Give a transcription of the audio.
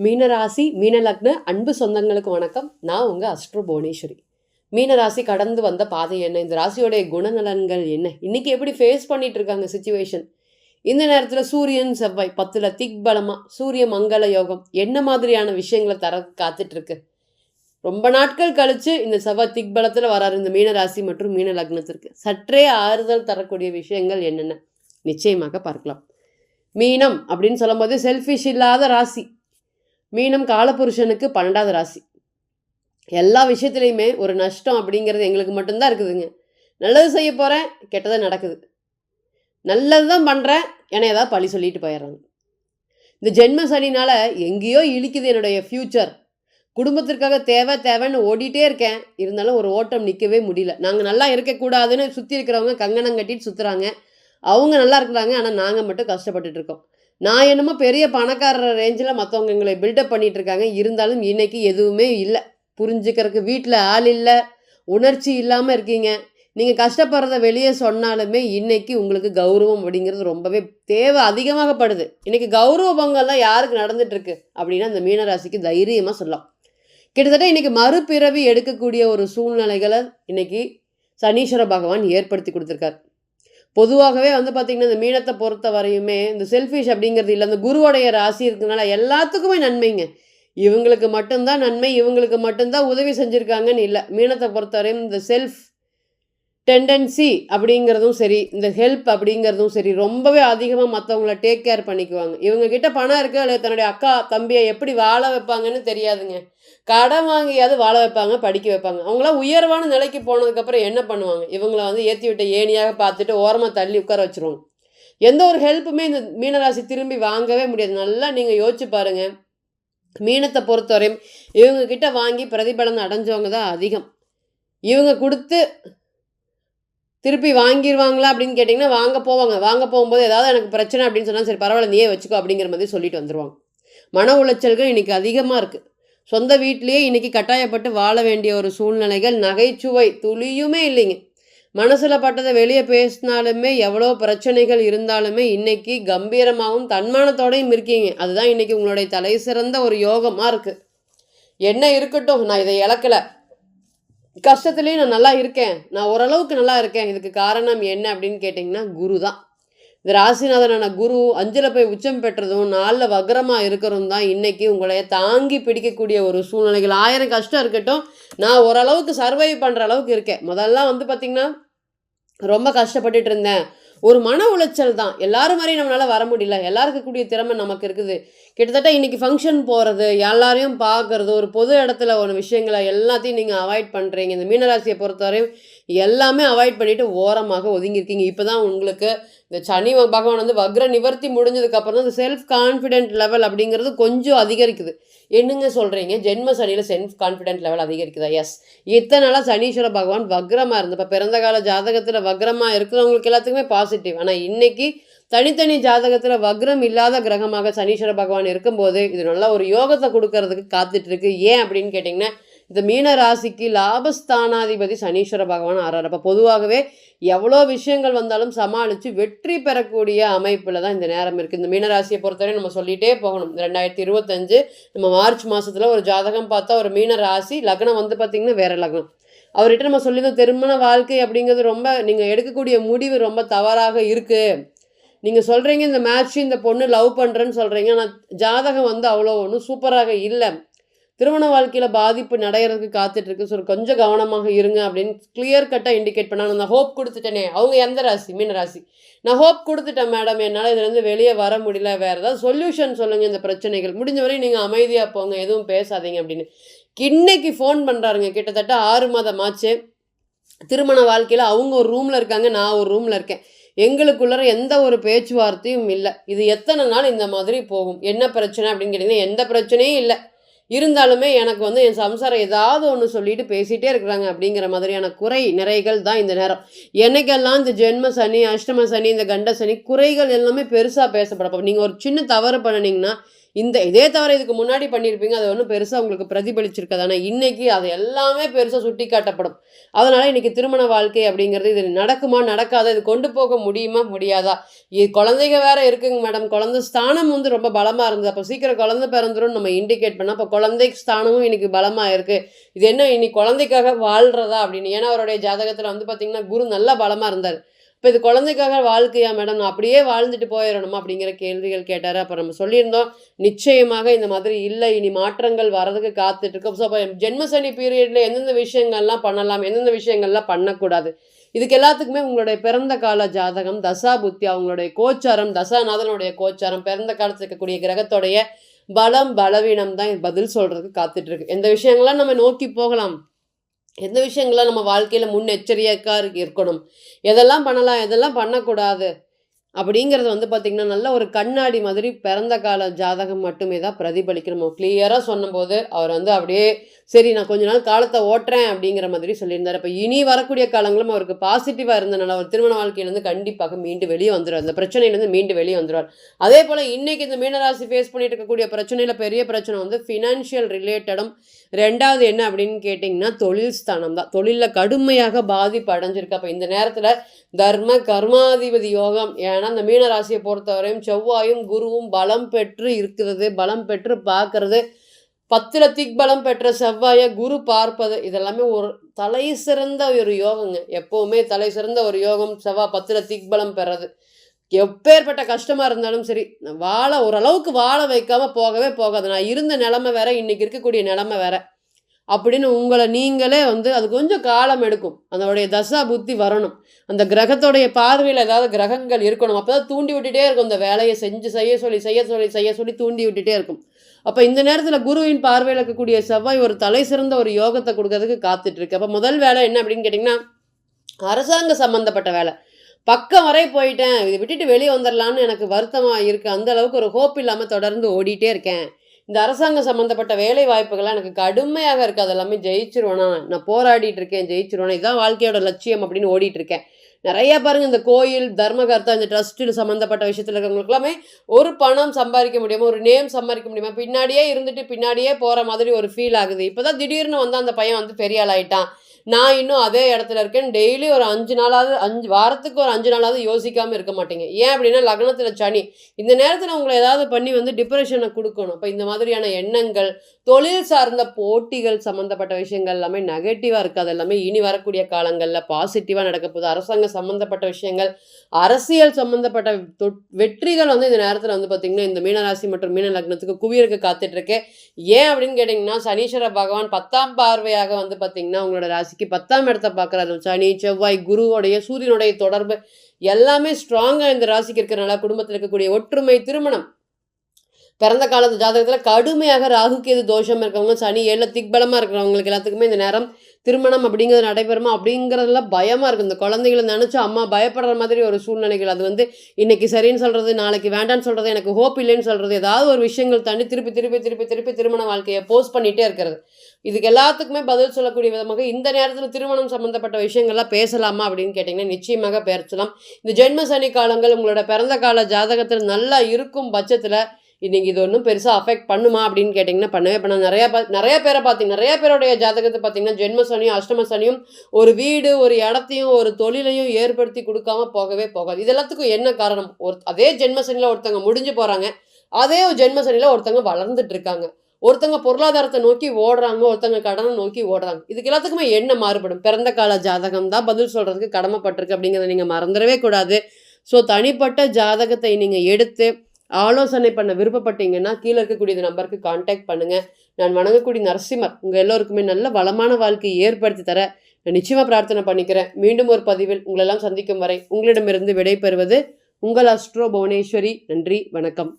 மீனராசி மீனலக்ன அன்பு சொந்தங்களுக்கு வணக்கம். நான் உங்கள் அஸ்ட்ரோ புவனேஸ்வரி. மீனராசி கடந்து வந்த பாதை என்ன, இந்த ராசியோடைய குணநலன்கள் என்ன, இன்னைக்கு எப்படி ஃபேஸ் பண்ணிட்டு இருக்காங்க சுச்சுவேஷன், இந்த நேரத்தில் சூரியன் செவ்வாய் 10ல் திக்பலமாக சூரிய மங்கள யோகம் என்ன மாதிரியான விஷயங்களை தர காத்துட்டு இருக்கு. ரொம்ப நாட்கள் கழிச்சு இந்த செவ்வாய் திக்பலத்தில் வராரு இந்த மீனராசி மற்றும் மீன லக்னத்திற்கு. சற்றே ஆறுதல் தரக்கூடிய விஷயங்கள் என்னென்ன நிச்சயமாக பார்க்கலாம். மீனம் அப்படின்னு சொல்லும்போது செல்ஃபிஷ் இல்லாத ராசி. மீனம் காலபுருஷனுக்கு 12வது ராசி. எல்லா விஷயத்துலையுமே ஒரு நஷ்டம் அப்படிங்கிறது எங்களுக்கு மட்டும்தான் இருக்குதுங்க. நல்லது செய்ய போகிறேன், கெட்டதாக நடக்குது. நல்லது தான் பண்ணுறேன், என்னை ஏதாவது பழி சொல்லிட்டு போயிடுறாங்க. இந்த ஜென்ம சனினால் எங்கேயோ இழிக்குது என்னுடைய ஃப்யூச்சர். குடும்பத்திற்காக தேவைன்னு ஓடிட்டே இருக்கேன், இருந்தாலும் ஒரு ஓட்டம் நிற்கவே முடியல. நாங்கள் நல்லா இருக்கக்கூடாதுன்னு சுற்றி இருக்கிறவங்க கங்கணம் கட்டிட்டு சுற்றுறாங்க. அவங்க நல்லா இருக்கிறாங்க, ஆனால் நாங்கள் மட்டும் கஷ்டப்பட்டுட்டு இருக்கோம். நான் என்னமோ பெரிய பணக்காரர் ரேஞ்சில் மற்றவங்க எங்களை பில்டப் பண்ணிகிட்டு இருக்காங்க. இருந்தாலும் இன்றைக்கி எதுவுமே இல்லை, புரிஞ்சுக்கிறதுக்கு வீட்டில் ஆள் இல்லை, உணர்ச்சி இல்லாமல் இருக்கீங்க. நீங்கள் கஷ்டப்படுறத வெளியே சொன்னாலுமே இன்றைக்கி உங்களுக்கு கௌரவம் அப்படிங்கிறது ரொம்பவே தேவை அதிகமாகப்படுது. இன்றைக்கி கௌரவ பங்கெல்லாம் யாருக்கு நடந்துகிட்ருக்கு அப்படின்னா இந்த மீனராசிக்கு தைரியமாக சொல்லலாம். கிட்டத்தட்ட இன்றைக்கி மறுபிறவி எடுக்கக்கூடிய ஒரு சூழ்நிலைகளை இன்றைக்கி சனீஸ்வர பகவான் ஏற்படுத்தி கொடுத்துருக்கார். பொதுவாகவே பார்த்திங்கன்னா இந்த மீனத்தை பொறுத்த வரையுமே இந்த செல்ஃபிஷ் அப்படிங்கிறது இல்லை. அந்த குருவோடைய ராசி இருக்கிறதுனால எல்லாத்துக்குமே நன்மைங்க. இவங்களுக்கு மட்டும்தான் நன்மை, இவங்களுக்கு மட்டும்தான் உதவி செஞ்சுருக்காங்கன்னு இல்லை. மீனத்தை பொறுத்தவரையும் இந்த செல்ஃப் டெண்டன்சி அப்படிங்கிறதும் சரி, இந்த ஹெல்ப் அப்படிங்கிறதும் சரி, ரொம்பவே அதிகமாக மற்றவங்கள டேக் கேர் பண்ணிக்குவாங்க. இவங்கக்கிட்ட பணம் இருக்குது, அல்லது தன்னுடைய அக்கா தம்பியை எப்படி வாழ வைப்பாங்கன்னு தெரியாதுங்க. கடன் வாங்கியாவது வாழ வைப்பாங்க, படிக்க வைப்பாங்க. அவங்களாம் உயர்வான நிலைக்கு போனதுக்கப்புறம் என்ன பண்ணுவாங்க, இவங்கள ஏற்றி விட்ட ஏணியாக பார்த்துட்டு ஓரமாக தள்ளி உட்கார வச்சுருவாங்க. எந்த ஒரு ஹெல்ப்புமே இந்த மீனராசி திரும்பி வாங்கவே முடியாது. நல்லா நீங்கள் யோசிச்சு பாருங்கள். மீனத்தை பொறுத்தவரையும் இவங்கக்கிட்ட வாங்கி பிரதிபலன் அடைஞ்சவங்க தான் அதிகம். இவங்க கொடுத்து திருப்பி வாங்கிடுவாங்களா அப்படின்னு கேட்டிங்கன்னா வாங்க போகும்போது ஏதாவது எனக்கு பிரச்சனை அப்படின்னு சொன்னால் சரி பரவாயில்ல நீயே வச்சுக்கோ அப்படிங்கிற மாதிரி சொல்லிட்டு வந்துடுவாங்க. மன உளைச்சல்கள் இன்றைக்கி அதிகமாக இருக்குது. சொந்த வீட்லேயே இன்றைக்கி கட்டாயப்பட்டு வாழ வேண்டிய ஒரு சூழ்நிலைகள், நகைச்சுவை துளியுமே இல்லைங்க. மனசில் பட்டதை வெளியே பேசினாலுமே எவ்வளோ பிரச்சனைகள் இருந்தாலுமே இன்றைக்கி கம்பீரமாகவும் தன்மானத்தோடையும் இருக்கீங்க. அதுதான் இன்றைக்கி உங்களுடைய தலை சிறந்த ஒரு யோகமாக இருக்குது. என்ன இருக்கட்டும், நான் இதை இழக்கலை, கஷ்டத்துலேயும் நான் நல்லா இருக்கேன், நான் ஓரளவுக்கு நல்லா இருக்கேன். இதுக்கு காரணம் என்ன அப்படின்னு கேட்டிங்கன்னா குரு தான். இந்த ராசிநாதனான குரு 5ல் போய் உச்சம் பெற்றதும் 4ல் வக்ரமாக இருக்கிறதும் தான் இன்றைக்கி உங்களை தாங்கி பிடிக்கக்கூடிய ஒரு சூழ்நிலைகள். 1000 கஷ்டம் இருக்கட்டும், நான் ஓரளவுக்கு சர்வை பண்ணுற அளவுக்கு இருக்கேன். முதல்லாம் பார்த்திங்கன்னா ரொம்ப கஷ்டப்பட்டுட்டு இருந்தேன். ஒரு மன உளைச்சல் தான். எல்லாரும் மாதிரி நம்மளால் வர முடியல, எல்லாருக்கும் கூடிய திறமை நமக்கு இருக்குது. கிட்டத்தட்ட இன்றைக்கி ஃபங்க்ஷன் போகிறது, எல்லாரையும் பார்க்குறது, ஒரு பொது இடத்துல ஒரு விஷயங்களை எல்லாத்தையும் நீங்கள் அவாய்ட் பண்ணுறீங்க. இந்த மீனராசியை பொறுத்தவரையும் எல்லாமே அவாய்ட் பண்ணிவிட்டு ஓரமாக ஒதுங்கியிருக்கீங்க. இப்போ தான் உங்களுக்கு இந்த சனி பகவான் வக்ர நிவர்த்தி முடிஞ்சதுக்கப்புறம் தான் இந்த செல்ஃப் கான்ஃபிடென்ட் லெவல் அப்படிங்கிறது கொஞ்சம் அதிகரிக்குது. என்னங்க சொல்கிறீங்க, ஜென்ம சனியில் செல்ஃப் கான்ஃபிடென்ட் லெவல் அதிகரிக்குதா? எஸ். இத்தனை நாளாக சனீஸ்வர பகவான் வக்ரமாக இருந்தப்போ பிறந்த கால ஜாதகத்தில் வக்ரமாக இருக்கிறவங்களுக்கு எல்லாத்துக்குமே பாசிட்டிவ். ஆனால் இன்றைக்கி தனித்தனி ஜாதகத்தில் வக்ரம் இல்லாத கிரகமாக சனீஸ்வர பகவான் இருக்கும்போது இது நல்லா ஒரு யோகத்தை கொடுக்கறதுக்கு காத்துட்ருக்கு. ஏன் அப்படின்னு கேட்டிங்கன்னா இந்த மீன ராசிக்கு லாபஸ்தானாதிபதி சனீஸ்வர பகவான் ஆறார். அப்போ பொதுவாகவே எவ்வளோ விஷயங்கள் வந்தாலும் சமாளித்து வெற்றி பெறக்கூடிய அமைப்பில் தான் இந்த நேரம் இருக்குது. இந்த மீனராசியை பொறுத்தவரை நம்ம சொல்லிகிட்டே போகணும். 2025 நம்ம மார்ச் மாதத்தில் ஒரு ஜாதகம் பார்த்தா ஒரு மீன ராசி லக்னம் பார்த்திங்கன்னா வேறு லக்னம். அவர்கிட்ட நம்ம சொல்லியிருந்தோம் திருமண வாழ்க்கை அப்படிங்கிறது ரொம்ப நீங்கள் எடுக்கக்கூடிய முடிவு ரொம்ப தவறாக இருக்குது. நீங்கள் சொல்கிறீங்க இந்த மேட்ச் இந்த பொண்ணு லவ் பண்ணுறேன்னு சொல்கிறீங்க, ஆனால் ஜாதகம் அவ்வளோ ஒன்றும் சூப்பராக இல்லை, திருமண வாழ்க்கையில் பாதிப்பு நடைகிறதுக்கு காத்துட்ருக்கு, ஸோ கொஞ்சம் கவனமாக இருங்க அப்படின்னு கிளியர் கட்டாக இண்டிகேட் பண்ணாங்க. நான் ஹோப் கொடுத்துட்டேனே. அவங்க எந்த ராசி? மீன ராசி. நான் ஹோப் கொடுத்துட்டேன் மேடம், என்னால் இதுலேருந்து வெளியே வர முடியல, வேறு ஏதாவது சொல்யூஷன் சொல்லுங்கள், இந்த பிரச்சனைகள் முடிஞ்ச வரையும் நீங்கள் அமைதியாக போங்க, எதுவும் பேசாதீங்க அப்படின்னு இன்னைக்கு ஃபோன் பண்ணுறாருங்க. கிட்டத்தட்ட 6 மாதம் ஆச்சு. திருமண வாழ்க்கையில் அவங்க ஒரு ரூமில் இருக்காங்க, நான் ஒரு ரூமில் இருக்கேன். எங்களுக்குள்ள எந்த ஒரு பேச்சுவார்த்தையும் இல்லை. இது எத்தனை நாள் இந்த மாதிரி போகும்? என்ன பிரச்சனை அப்படின்னு கேட்டிங்கன்னா எந்த பிரச்சனையும் இல்லை, இருந்தாலுமே எனக்கு என் சம்சாரம் ஏதாவது ஒன்று சொல்லிட்டு பேசிகிட்டே இருக்கிறாங்க அப்படிங்கிற மாதிரியான குறை நிறைகள் தான் இந்த நேரம். என்னைக்கெல்லாம் இந்த ஜென்ம சனி, அஷ்டம சனி, இந்த கண்ட சனி குறைகள் எல்லாமே பெருசாக பேசப்படப்போ நீங்கள் ஒரு சின்ன தவறு பண்ணினீங்கன்னா இதே தவிர இதுக்கு முன்னாடி பண்ணியிருப்பீங்க, அது ஒன்றும் பெருசாக உங்களுக்கு பிரதிபலிச்சிருக்காது. ஆனால் இன்னைக்கு அது எல்லாமே பெருசாக சுட்டி காட்டப்படும். அதனால் இன்னைக்கு திருமண வாழ்க்கை அப்படிங்கிறது இது நடக்குமா நடக்காதா, இது கொண்டு போக முடியுமா முடியாதா, குழந்தைங்க வேற இருக்குங்க மேடம், குழந்தை ஸ்தானம் வந்து ரொம்ப பலமாக இருந்தது, அப்போ சீக்கிரம் குழந்தை பிறந்துரும் நம்ம இண்டிகேட் பண்ணால், அப்போ குழந்தை ஸ்தானமும் இன்னைக்கு பலமாக இருக்குது, இது என்ன இன்னைக்கு குழந்தைக்காக வாழ்கிறதா அப்படின்னு. ஏன்னா அவருடைய ஜாதகத்தில் வந்து பார்த்திங்கன்னா குரு நல்லா பலமாக இருந்தார். இப்போ இது குழந்தைக்காக வாழ்க்கையா மேடம், நான் அப்படியே வாழ்ந்துட்டு போயிடணுமா அப்படிங்கிற கேள்விகள் கேட்டார். அப்போ நம்ம சொல்லியிருந்தோம் நிச்சயமாக இந்த மாதிரி இல்லை, இனி மாற்றங்கள் வரதுக்கு காத்துட்ருக்கோம். ஸோ அப்போ ஜென்மசனி பீரியடில் எந்தெந்த விஷயங்கள்லாம் பண்ணலாம், எந்தெந்த விஷயங்கள்லாம் பண்ணக்கூடாது, இதுக்கு எல்லாத்துக்குமே உங்களுடைய பிறந்த கால ஜாதகம், தசா புத்தி, அவங்களுடைய கோச்சாரம், தசாநாதனுடைய கோச்சாரம், பிறந்த காலத்தில் இருக்கக்கூடிய கிரகத்தோடைய பலம் பலவீனம் தான் பதில் சொல்கிறதுக்கு காத்துட்ருக்கு. எந்த விஷயங்கள்லாம் நம்ம நோக்கி போகலாம், எந்த விஷயங்கள்லாம் நம்ம வாழ்க்கையில் முன்னெச்சரிக்கையாக இருக்கணும், எதெல்லாம் பண்ணலாம் எதெல்லாம் பண்ணக்கூடாது அப்படிங்கிறது வந்து பார்த்திங்கன்னா நல்ல ஒரு கண்ணாடி மாதிரி பிறந்த கால ஜாதகம் மட்டுமே தான் பிரதிபலிக்கணும். நம்ம கிளியராக சொன்னபோது அவர் வந்து அப்படியே சரி நான் கொஞ்ச நாள் காலத்தை ஓட்டுறேன் அப்படிங்கிற மாதிரி சொல்லியிருந்தார். அப்போ இனி வரக்கூடிய காலங்களும் அவருக்கு பாசிட்டிவாக இருந்தனால அவர் திருமண வாழ்க்கையிலேருந்து கண்டிப்பாக மீண்டு வெளியே வந்துடுவார், அந்த பிரச்சனையிலேருந்து மீண்டு வெளியே வந்துடுவார். அதே போல் இன்றைக்கி இந்த மீனராசி ஃபேஸ் பண்ணிட்டு இருக்கக்கூடிய பிரச்சனையில் பெரிய பிரச்சனை வந்து ஃபினான்ஷியல் ரிலேட்டடும், ரெண்டாவது என்ன அப்படின்னு கேட்டிங்கன்னா தொழில் ஸ்தானம் தான். தொழிலில் கடுமையாக பாதிப்பு அடைஞ்சிருக்கு. அப்போ இந்த நேரத்தில் தர்ம கர்மாதிபதி யோகம், ஏன்னா இந்த மீனராசியை பொறுத்தவரையும் செவ்வாயும் குருவும் பலம் பெற்று இருக்கிறது, பலம் பெற்று பார்க்கறது, 10ல் திக்பலம் பெற்ற செவ்வாயை குரு பார்ப்பது, இதெல்லாமே ஒரு தலை சிறந்த ஒரு யோகங்க. எப்போவுமே தலை சிறந்த ஒரு யோகம் செவ்வாய் 10ல் திக்பலம் பெறது. எப்பேற்பட்ட கஷ்டமாக இருந்தாலும் சரி, ஓரளவுக்கு வாழ வைக்காமல் போகவே போகாது. நான் இருந்த நிலமை வேற, இன்றைக்கி இருக்கக்கூடிய நிலமை வேற அப்படின்னு உங்களை நீங்களே வந்து அது கொஞ்சம் காலம் எடுக்கும். அதனுடைய தசா புத்தி வரணும், அந்த கிரகத்தோடைய பார்வையில் ஏதாவது கிரகங்கள் இருக்கணும், அப்போ தான் தூண்டி விட்டுட்டே இருக்கும், இந்த வேலையை செய்ய சொல்லி தூண்டி விட்டுட்டே இருக்கும். அப்போ இந்த நேரத்தில் குருவின் பார்வையில் இருக்கக்கூடிய செவ்வாய் ஒரு தலை சிறந்த ஒரு யோகத்தை கொடுக்கறதுக்கு காத்துட்ருக்கு. அப்போ முதல் வேலை என்ன அப்படின்னு கேட்டிங்கன்னா அரசாங்க சம்மந்தப்பட்ட வேலை. பக்கம் வரை போயிட்டேன், இதை விட்டுட்டு வெளியே வந்துடலான்னு எனக்கு வருத்தமாக இருக்குது, அந்த அளவுக்கு ஒரு ஹோப் இல்லாமல் தொடர்ந்து ஓடிட்டே இருக்கேன், இந்த அரசாங்கம் சம்மந்தப்பட்ட வேலை வாய்ப்புகள்லாம் எனக்கு கடுமையாக இருக்குது, அதெல்லாமே ஜெயிச்சிருவேனா, நான் போராடிட்டு இருக்கேன், ஜெயிச்சிருவேனா, இதுதான் வாழ்க்கையோட லட்சியம் அப்படின்னு ஓடிட்டு இருக்கேன். நிறையா பாருங்கள், இந்த கோயில் தர்மகர்த்தா இந்த ட்ரஸ்ட்டு சம்மந்தப்பட்ட விஷயத்தில் இருக்கிறவங்களுக்குலாமே ஒரு பணம் சம்பாதிக்க முடியாமல், ஒரு நேம் சம்பாதிக்க முடியாமல், பின்னாடியே இருந்துட்டு பின்னாடியே போகிற மாதிரி ஒரு ஃபீல் ஆகுது. இப்போ தான் திடீர்னு வந்து அந்த பையன் வந்து பெரிய ஆள் ஆகிட்டான், நான் இன்னும் அதே இடத்துல இருக்கேன், டெய்லி ஒரு 5 நாளாவது வாரத்துக்கு ஒரு 5 நாளாவது யோசிக்காமல் இருக்க மாட்டேங்க. ஏன் அப்படின்னா லக்னத்தில் சனி இந்த நேரத்தில் உங்களை ஏதாவது பண்ணி வந்து டிப்ரெஷனை கொடுக்கணும். அப்போ இந்த மாதிரியான எண்ணங்கள், தொழில் சார்ந்த போட்டிகள் சம்மந்தப்பட்ட விஷயங்கள் எல்லாமே நெகட்டிவாக இருக்குது, அது எல்லாமே இனி வரக்கூடிய காலங்களில் பாசிட்டிவாக நடக்க போகுது. அரசாங்கம் சம்மந்தப்பட்ட விஷயங்கள், அரசியல் சம்மந்தப்பட்ட வெற்றிகள் வந்து இந்த நேரத்தில் வந்து பார்த்திங்கன்னா இந்த மீனராசி மற்றும் மீன லக்னத்துக்கு குவியருக்கு காத்துட்ருக்கு. ஏன் அப்படின்னு கேட்டிங்கன்னா சனீஸ்வர பகவான் 10ஆம் பார்வையாக வந்து பார்த்திங்கன்னா உங்களோட ராசிக்கு 10ஆம் இடத்தை பார்க்குறாரு. சனி செவ்வாய் குருவோடைய சூரியனுடைய தொடர்பு எல்லாமே ஸ்ட்ராங்காக இந்த ராசிக்கு இருக்கிறனால குடும்பத்தில் இருக்கக்கூடிய ஒற்றுமை, திருமணம், பிறந்த காலத்து ஜாதகத்தில் கடுமையாக ராகு கேது தோஷம் இருக்கவங்க, சனி 7ல் திக்பலமாக இருக்கிறவங்களுக்கு எல்லாத்துக்குமே இந்த நேரம் திருமணம் அப்படிங்கிறது நடைபெறுமா அப்படிங்கிறதுலாம் பயமாக இருக்குது. இந்த குழந்தைகளை நினச்சி அம்மா பயப்படுற மாதிரி ஒரு சூழ்நிலைகள், அது வந்து இன்றைக்கி சரின்னு சொல்கிறது, நாளைக்கு வேண்டான்னு சொல்கிறது, எனக்கு ஹோப் இல்லைன்னு சொல்கிறது, ஏதாவது ஒரு விஷயங்கள் தாண்டி திருப்பி திருப்பி திருப்பி திருப்பி திருமண வாழ்க்கையை போஸ்ட் பண்ணிகிட்டே இருக்கிறது. இதுக்கு எல்லாத்துக்குமே பதில் சொல்லக்கூடிய விதமாக இந்த நேரத்தில் திருமணம் சம்மந்தப்பட்ட விஷயங்கள்லாம் பேசலாமா அப்படின்னு கேட்டிங்கன்னா நிச்சயமாக பேசலாம். இந்த ஜென்ம சனி காலங்கள் உங்களோட பிறந்த கால ஜாதகத்தில் நல்லா இருக்கும் பட்சத்தில் இன்றைக்கி இது ஒன்றும் பெருசாக அஃபெக்ட் பண்ணுமா அப்படின்னு கேட்டிங்கன்னா பண்ணவே பண்ண. நிறைய பேரை பார்த்தீங்க, நிறைய பேருடைய ஜாதகத்தை பார்த்தீங்கன்னா ஜென்ம சனியும் அஷ்டம சனியும் ஒரு வீடு, ஒரு இடத்தையும், ஒரு தொழிலையும் ஏற்படுத்தி கொடுக்காம போகவே போகாது. இது எல்லாத்துக்கும் என்ன காரணம்? அதே ஜென்ம சனியில் ஒருத்தங்க முடிஞ்சு போகிறாங்க, அதே ஜென்ம சனியில் ஒருத்தங்க வளர்ந்துட்டு இருக்காங்க, ஒருத்தங்க பொருளாதாரத்தை நோக்கி ஓடுறாங்க, ஒருத்தங்க கடனை நோக்கி ஓடுறாங்க. இதுக்கு எல்லாத்துக்குமே என்ன மாறுபடும்? பிறந்த கால ஜாதகம் தான் பதில் சொல்கிறதுக்கு கடமைப்பட்டிருக்கு அப்படிங்கிறத நீங்கள் மறந்துடவே கூடாது. ஸோ தனிப்பட்ட ஜாதகத்தை நீங்கள் எடுத்து ஆலோசனை பண்ண விருப்பப்பட்டீங்கன்னா கீழே இருக்கக்கூடிய நம்பருக்கு கான்டாக்ட் பண்ணுங்கள். நான் வணங்கக்கூடிய நரசிம்மர் உங்கள் எல்லோருக்குமே நல்ல வளமான வாழ்க்கையை ஏற்படுத்தி தர நான் நிச்சயமாக பிரார்த்தனை பண்ணிக்கிறேன். மீண்டும் ஒரு பதிவில் உங்களெல்லாம் சந்திக்கும் வரை உங்களிடமிருந்து விடைபெறுவது உங்கள் அஸ்ட்ரோ புவனேஸ்வரி. நன்றி, வணக்கம்.